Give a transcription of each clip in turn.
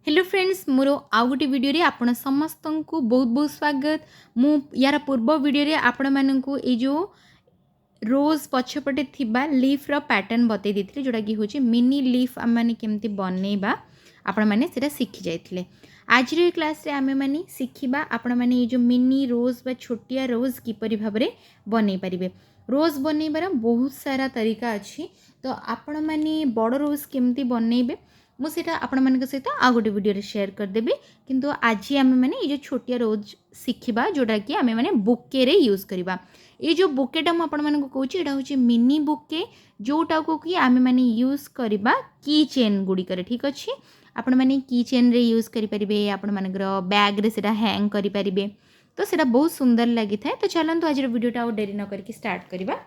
Hello friends मोर आउ गोटे video रे आपण समस्त को बहुत बहुत स्वागत। मु यार पूर्व वीडियो रे आपण माननकु ए जो रोज पछपटे थिबा लीफ रो पैटर्न बतई देथिले जोटा कि होची मिनी लीफ आम माने केमती बनेबा आपण माने सेटा सीखि जाइथिले। आज रे क्लास रे आमे माने सिखिबा आपण माने ए जो मिनी रोज बा छोटिया रोज किपरि भाबरे बनै परिबे। रोज बनैबार बहुत सारा तरीका अछि, तो आपण माने बड़ रोज केमती बनैबे मुझे आपण मान सहित आ गोटे वीडियो शेयर करदेवी। किंतु आज आम मैंने ये छोटिया रोज शिखा जोटा कि आम मैंने बुके रे यूज करवा। ये जो बुकेटा मुझे कहूँ यहाँ हूँ मिनी बुके जोटा को कि आम मैंने यूज करवा की चेन गुड़िक। ठीक अच्छे आपण मैंने की चेन रे यूज करेंगे, आपण मानकर बैग रे सेटा हैंग करेंगे, तो सेटा बहुत सुंदर लगी था। तो चलते आज वीडियोटा आउ डेरी न करके स्टार्ट करवा।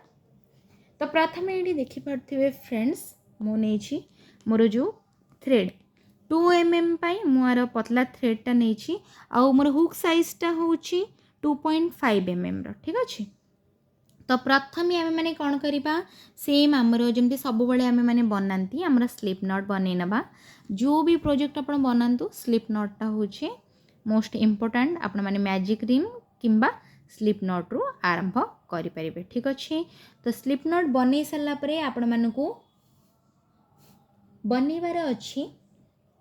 तो प्रथम ये देखिपे फ्रेंड्स मुझे मोर जो थ्रेड 2 mm पाई मुआर पतला थ्रेडटा नहीं आउ मोर हुक साइजटा हूँ 2.5 mm रो। ठीक अच्छे तो प्रथम आम मैंने कौन करवा सेम आमर जमी सब बड़े आम मैंने बनाती आमर स्लिप नट बनई नवा। जो भी प्रोजेक्ट आप बनातु स्लिप नटटा हूँ मोस्ट इम्पोर्टाट। आपण मैंने मैजिक रिंग किंबा स्लिप नट रु आरंभ करें। ठीक अच्छे तो स्लिप नट बन सारापर आपण मानू बनइबार अच्छी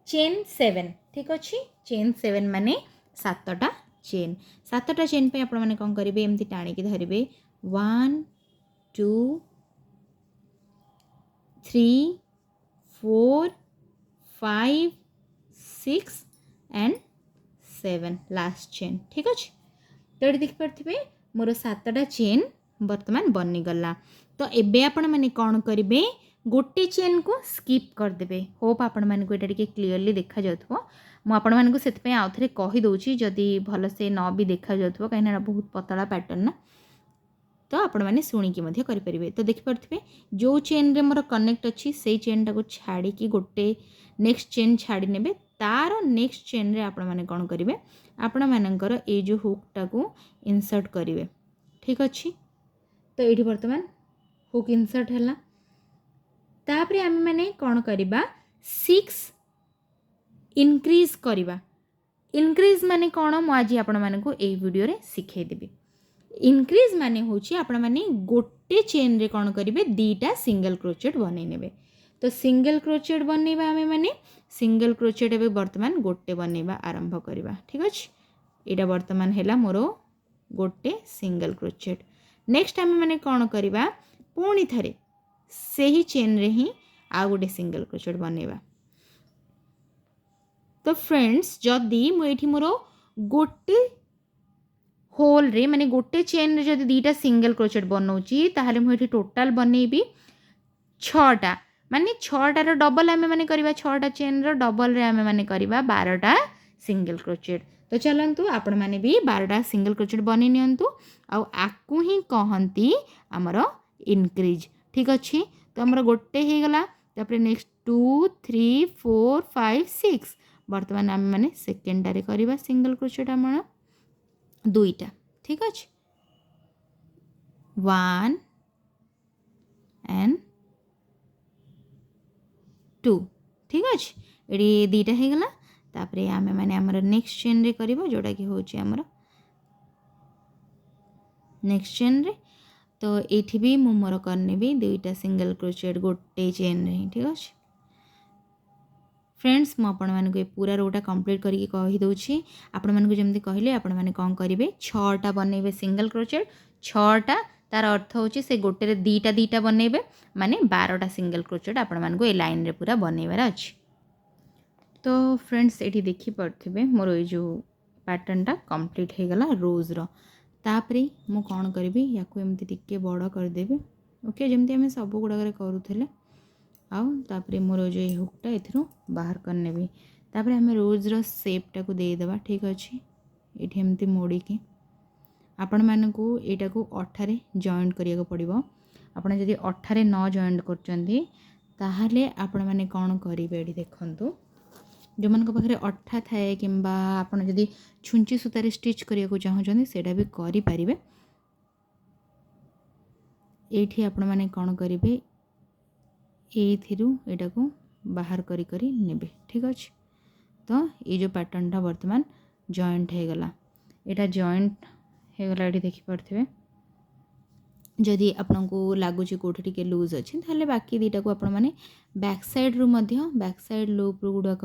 चेन 7। ठीक अच्छे चेन 7 माने 7टा चेन। 7टा चेन पे आपण माने कौन करेंगे एमती टाणिकी धरवे 1 2 3 4 5 6 एंड 7 लास्ट चेन। ठीक अच्छे तो ये देखिपे मोर 7टा चेन बर्तमान बनीगला। तो एबे आपण माने कौन करेंगे गोटे चेन को स्किप करदे। होप आपण मानक ये क्लीयरली देखा जाउथबो। मु आपण मानक सेतपे आउ थरे कहि दउची जदी भल से न भी देखा जाउथबो कहिना बहुत पतला पैटर्न ना, तो आपण माने सुनिकी मध्ये करि परिबे। तो देखि परथिबे जो चेन रे मोर कनेक्ट अछि सेई चेन टाको छाड़ी की गोटे नेक्स्ट चेन छाड़ी नेबे, तार नेक्स्ट चेन रे आपण माने कोन करिवे आपण मानकर ए जो हुक टाको इंसर्ट करिवे। ठीक अछि तो एठी वर्तमान हुक इंसर्ट हला। तापरे आम मैंने कौन करवा 6 इनक्रीज करवा। इनक्रीज माने कौन मुझे आपण मानक ए वीडियो रे शिखेदेवी। इनक्रीज माने होची आपण माने गोटे चेन रे कौन करेंगे दीटा सिंगल क्रोचेट बनई नेबे। तो सिंगल क्रोचेट बनइबा आम मैंने सिंगल क्रोचेट ए बर्तमान गोटे बनइबा आरंभ करवा। ठीक अच्छे यहाँ बर्तमान है मोर गोटे सिंगल क्रोचेट। नेक्स्ट आम मैंने कौन करवा पुणी थरे से ही चेन रे ही आ गोटे सिंगल क्रोचेट बनइबा। तो फ्रेंड्स जदि मुझे मोर गोटे होल रे माने गोटे चेन रे जदि दीटा सिंगल क्रोचेट बनाऊँगी ताहले मुझे टोटाल बनइबी 6टा माने 6टार डबल आम मैंने करवा 6टा चेन रो डबल रे आम मैंने करवा 12टा सिंगल क्रोचेट। तो चलतु आपण मैंने भी 12टा सिंगल क्रोचेट बनी नियंतु आकु ही कहती आमर इनक्रीज। ठीक अच्छे तो आमर गोटे हो गला। तापर नेक्स्ट 2 3 4 5 6 बर्तमान आम मैंने सेकेंडारे करवा सिंगल क्रोचेट आम दुईटा। ठीक अच्छे 1 एंड 2। ठीक अच्छे ये दीटा हो गला। तापर आम मैंने आमर नेक्स्ट चेन रे करवा जोटा कि हूँ आमर नेक्स्ट चेन रे। तो ये भी मु मोर करनेबी दुईटा सिंगल क्रोचेट गोटे चेन रे। ठीक अच्छे फ्रेंड्स मु आपण मानक पूरा रोटा कंप्लीट करके कहि दउछि। आपण मानक जेमति कहले आपण माने कोन करिवे 6टा बनइबे सिंगल क्रोचेट 6टा तार अर्थ होछि से गोटे रे दीटा दीटा बनइबे माने 12टा सिंगल क्रोचेट आपण मानक ए लाइन रे पूरा बनइबार अछि। तो फ्रेंड्स एठी देखि परथिबे मोर ए जो पैटर्नटा कंप्लीट हो गला रोज रो। तापरे मु कौन करी या एमती टिके बड़ करदेवी। ओके जमती आम सब गुड़ाक करूले आउे मोर जो हुकटा ए बाहर करनेबी। तापर आम रोज रो सेपटा को देदेबा। ठीक अच्छे ये एमती मोड़िकी आपण मानकू एटा को अठारे जॉइंट करिया पड़िबो। आपण जदि अठारे न जॉइंट करचंती ताहाले आपण माने कौन करिवे एठी देखंतु जो मन पाखे अठा थाए कि आपड़ जदि छुंची सूतार स्टिच करने को चाहते सेटा भी करें। ये आपण मैंने कौन करेंगे ये को बाहर करी नेबे। ठीक अच्छे तो ये जो पैटर्नटा बर्तमान जॉइंट हो गला एटा जॉइंट हो गला ये देखि पारथिबे जदि आपको लगुच कौटे टे लुज अच्छे ताहले बाकी दुटा को आपण मैंने बैक साइड रू मध्य बैक साइड लूप गुड़ाक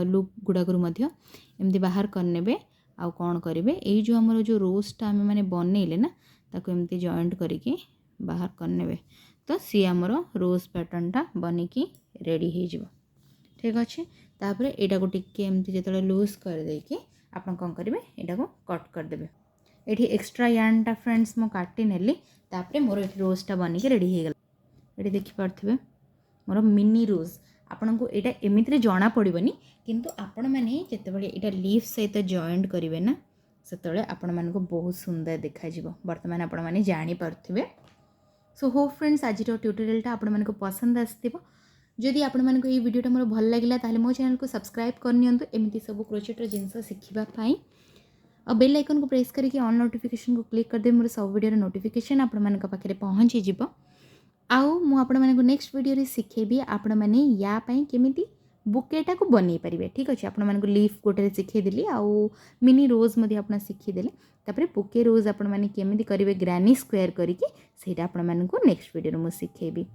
लूप गुड़ाक एमती बाहर करने आउ कौन करेंगे ये जो आमर जो रोजटा आम मैंने बनइले ना ताको एमती जॉइंट करके बाहर करने तो सी आमर रोज पैटर्नटा बनिकी रेडी हो ठीक अच्छे तापर यहाँ को टिके एमती जो लूज कर देकी आप कौन करेंगे यहाँ को कट करदे ये एक्स्ट्रा यार्नटा फ्रेंड्स मु काटी नेली तापर मोर ये रोजटा बनिकी रेडी हो गला ये देखिपे मोर मिनी रोज आपन को यहाँ एमती जना पड़ोनी किंतु आपण मैंने जितेबाला यहाँ लीफ सहित जॉइंट करेंगे ना से आपण मान को बहुत सुंदर देखा बर्तमान आपण मैंने जानीपे सो होप फ्रेंड्स आज ट्यूटोरियलटा आपण मान को पसंद आसो जदि आपण मान को ये वीडियोटा मोर भल लगे ताहले मो चैनल को सब्सक्राइब करनी एमती सब क्रोचेटर जिनस शिखापी और बेल आइकन को प्रेस करके ऑल नोटिफिकेशन को क्लिक कर दे मोर सब वीडियो नोटिफिकेशन आपण मान पाखे पहुँची जीव आउ मु आपण मान को नेक्स्ट वीडियो शिखेबी आपण मैंने या पई केमिति बुकेटा को बनई पारे ठीक अच्छे आपण मान को लीफ गोटे शिखेदेली आउ मिनी रोज आप शिखीदेले तापर बुके रोज आपण मैंने केमिति करेंगे ग्रानी स्क्वायर करके सेटा आपण मान को नेक्स्ट वीडियो मु शिखेबी।